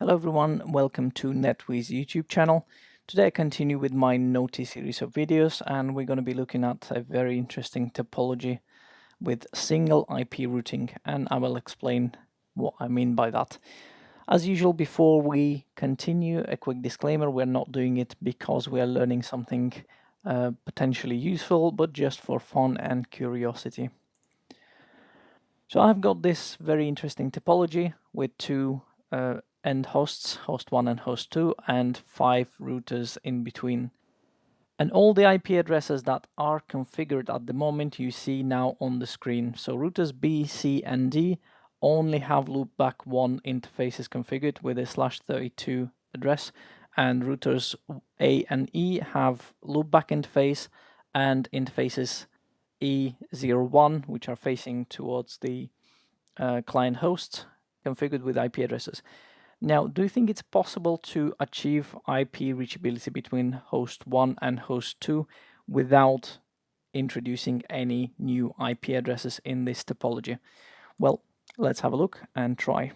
Hello everyone, welcome to NetWiz YouTube channel. Today I continue with my Noti series of videos and we're going to be looking at a very interesting topology with single IP routing, and I will explain what I mean by that. As usual, before we continue, a quick disclaimer: we're not doing it because we are learning something potentially useful, but just for fun and curiosity. So I've got this very interesting topology with two end hosts, host 1 and host 2, and 5 routers in between. And all the IP addresses that are configured at the moment you see now on the screen. So routers B, C, and D only have loopback 1 interfaces configured with a /32 address, and routers A and E have loopback interface and interfaces E01, which are facing towards the client host, configured with IP addresses. Now, do you think it's possible to achieve IP reachability between host 1 and host 2 without introducing any new IP addresses in this topology? Well, let's have a look and try.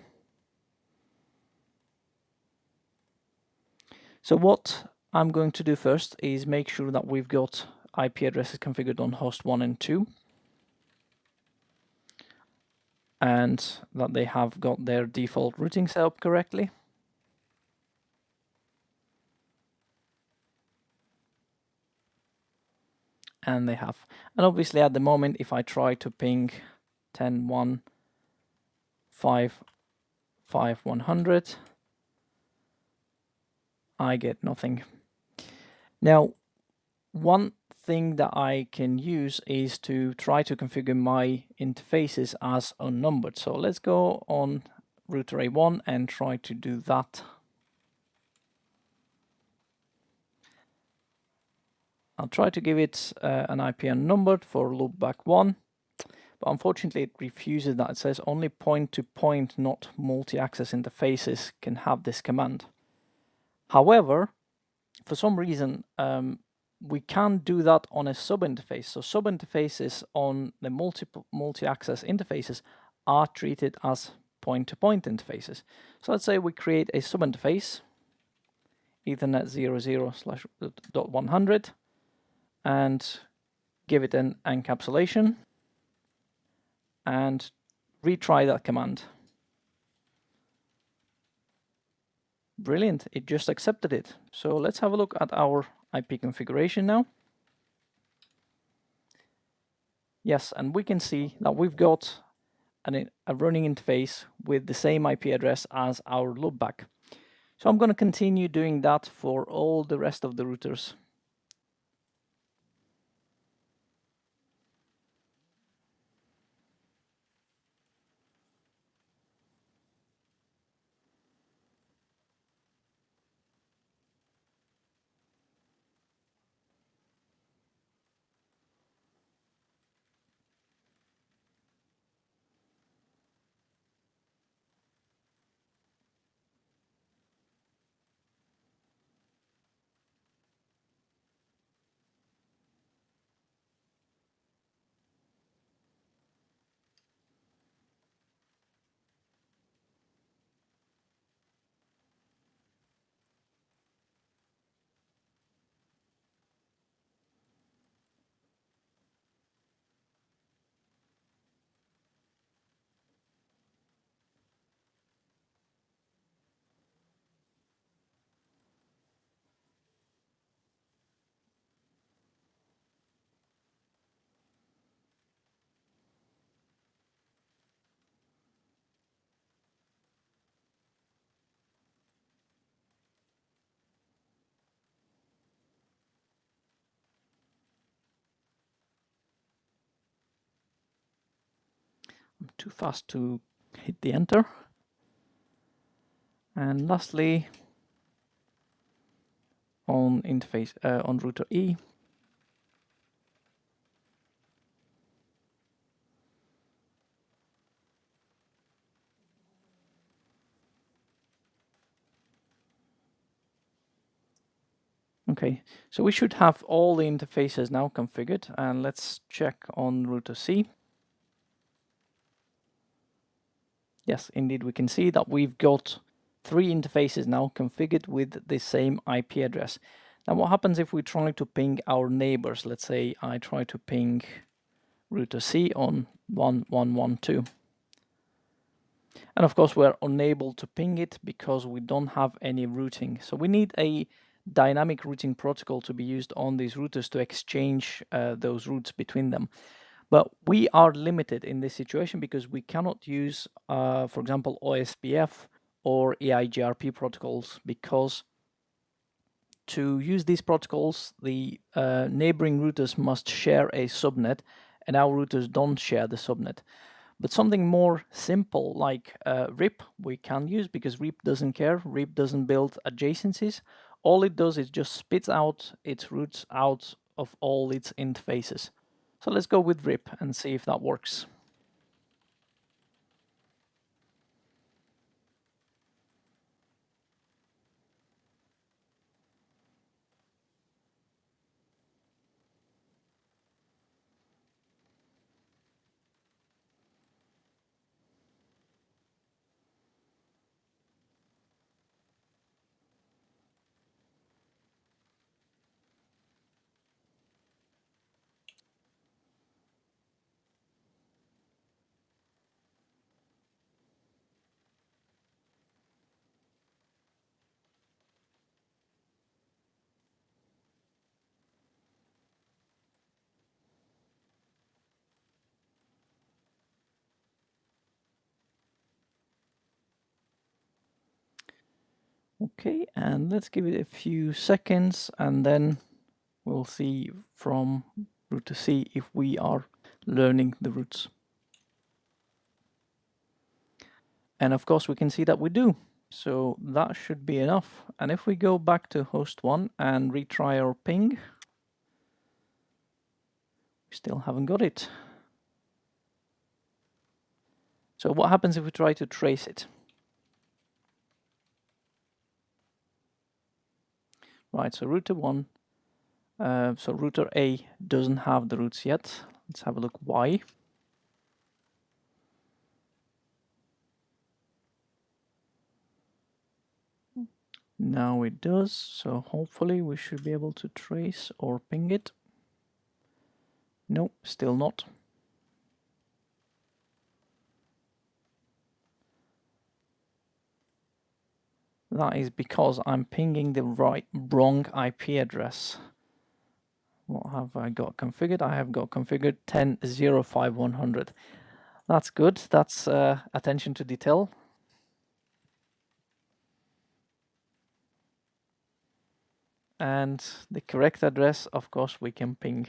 So what I'm going to do first is make sure that we've got IP addresses configured on host 1 and 2, and that they have got their default routing set up correctly. And they have. And obviously at the moment, if I try to ping 10.1.5.5.100, I get nothing. Now, one thing that I can use is to try to configure my interfaces as unnumbered. So let's go on router A1 and try to do that. I'll try to give it an IP unnumbered for loopback 1. But unfortunately, it refuses that. It says only point-to-point, not multi-access interfaces can have this command. However, for some reason, we can do that on a sub-interface. So sub-interfaces on the multi-access interfaces are treated as point-to-point interfaces. So let's say we create a sub-interface, Ethernet 00/.100, and give it an encapsulation, and retry that command. Brilliant, it just accepted it. So let's have a look at our IP configuration now. Yes, and we can see that we've got a running interface with the same IP address as our loopback. So I'm going to continue doing that for all the rest of the routers. I'm too fast to hit the enter. And lastly, on interface on router E, okay, so we should have all the interfaces now configured, and let's check on router C. Yes, indeed, we can see that we've got 3 interfaces now configured with the same IP address. Now what happens if we try to ping our neighbors? Let's say I try to ping router C on 1112. And of course we're unable to ping it because we don't have any routing. So we need a dynamic routing protocol to be used on these routers to exchange those routes between them. But we are limited in this situation because we cannot use, for example, OSPF or EIGRP protocols, because to use these protocols, the neighboring routers must share a subnet, and our routers don't share the subnet. But something more simple like RIP we can use, because RIP doesn't care. RIP doesn't build adjacencies. All it does is just spits out its routes out of all its interfaces. So let's go with RIP and see if that works. Okay, and let's give it a few seconds, and then we'll see from router C if we are learning the routes. And of course we can see that we do. So that should be enough. And if we go back to host 1 and retry our ping, we still haven't got it. So what happens if we try to trace it? Right, so router 1, so router A doesn't have the routes yet. Let's have a look why. Now it does, so hopefully we should be able to trace or ping it. Nope, still not. That is because I'm pinging the wrong IP address. What have I got configured? I have got configured 10.0.5.100. That's good. That's attention to detail. And the correct address, of course, we can ping.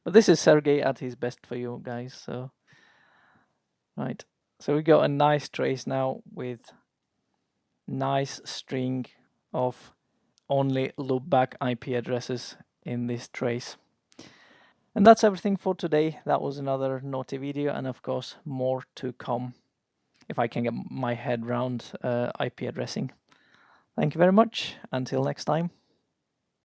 But this is Sergey at his best for you guys. So, right. So we got a nice trace now with nice string of only loopback IP addresses in this trace. And that's everything for today. That was another naughty video, and of course more to come if I can get my head around IP addressing. Thank you very much. Until next time.